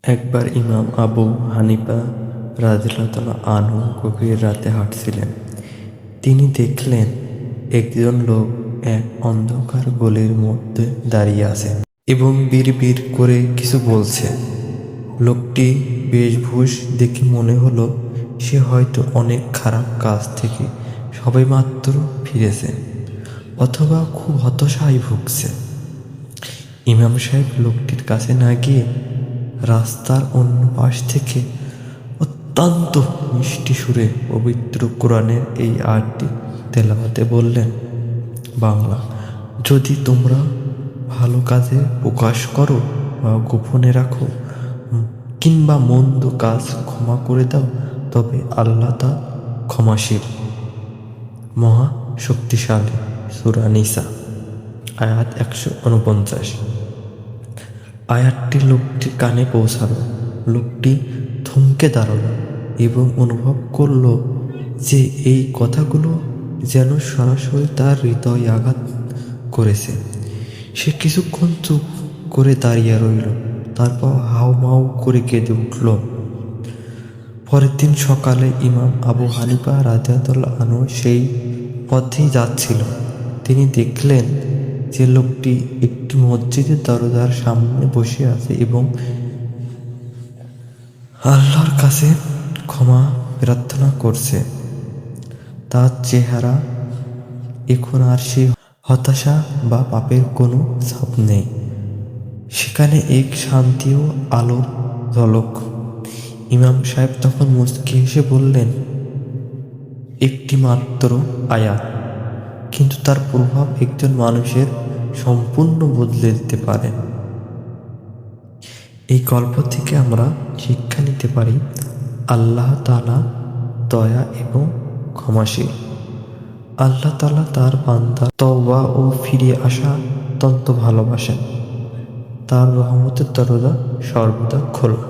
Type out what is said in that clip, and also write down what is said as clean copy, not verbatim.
একবার ইমাম আবু হানিফা রাদিয়াল্লাহু আনহু গভীর রাতে হাঁটছিলেন। তিনি দেখলেন একজন লোক এক অন্ধকার গলির মধ্যে দাঁড়িয়ে আছে এবং বিড়বিড় করে কিছু বলছে। লোকটি বেশভূষ দেখে মনে হলো সে হয়তো অনেক খারাপ কাজ থেকে সবেমাত্র ফিরেছে অথবা খুব হতাশায় ভুগছে। ইমাম সাহেব লোকটির কাছে না গিয়ে রাস্তার অন্য পাশ থেকে অত্যন্ত মিষ্টি সুরে পবিত্র কোরআনের এই আয়াতটি তেলাওয়াতে বললেন, বাংলা, যদি তোমরা ভালো কাজে প্রকাশ করো বা গোপনে রাখো কিংবা মন্দ কাজ ক্ষমা করে দাও, তবে আল্লাহ তা ক্ষমাশীল, মহা শক্তিশালী। সূরা নিসা, আয়াত 149। আয়াতটি লোকটির কানে পৌঁছালো। লোকটি থমকে দাঁড়ালো এবং অনুভব করল যে এই কথাগুলো যেন সরাসরি তার হৃদয়ে আঘাত করেছে। সে কিছুক্ষণ চুপ করে দাঁড়িয়ে রইল, তারপর হাউমাউ করে কেঁদে উঠল। পরের দিন সকালে ইমাম আবু হানিফা রাদিয়াল্লাহু আনহু সেই পথেই যাচ্ছিল। তিনি দেখলেন যে লোকটি একটি মসজিদের দরজার সামনে বসে আছে এবং আল্লাহর কাছে ক্ষমা প্রার্থনা করছে। তার চেহারা এখন আর সেই হতাশা বা পাপের কোনো ছাপ নেই। সেখানে এক শান্তি ও আলোর ঝলক। ইমাম সাহেব তখন মুচকি হেসে বললেন, একটি মাত্র আয়াত, কিন্তু তার প্রভাব একজন মানুষের সম্পূর্ণ বদলে দিতে পারে। এই গল্প থেকে আমরা শিক্ষা নিতে পারি, আল্লাহ তাআলা দয়া এবং ক্ষমাশীল। আল্লাহ তাআলা তার বান্দা তওবা ও ফিরে আসা অত্যন্ত ভালোবাসেন। তার রহমতের দরজা সর্বদা খোলা।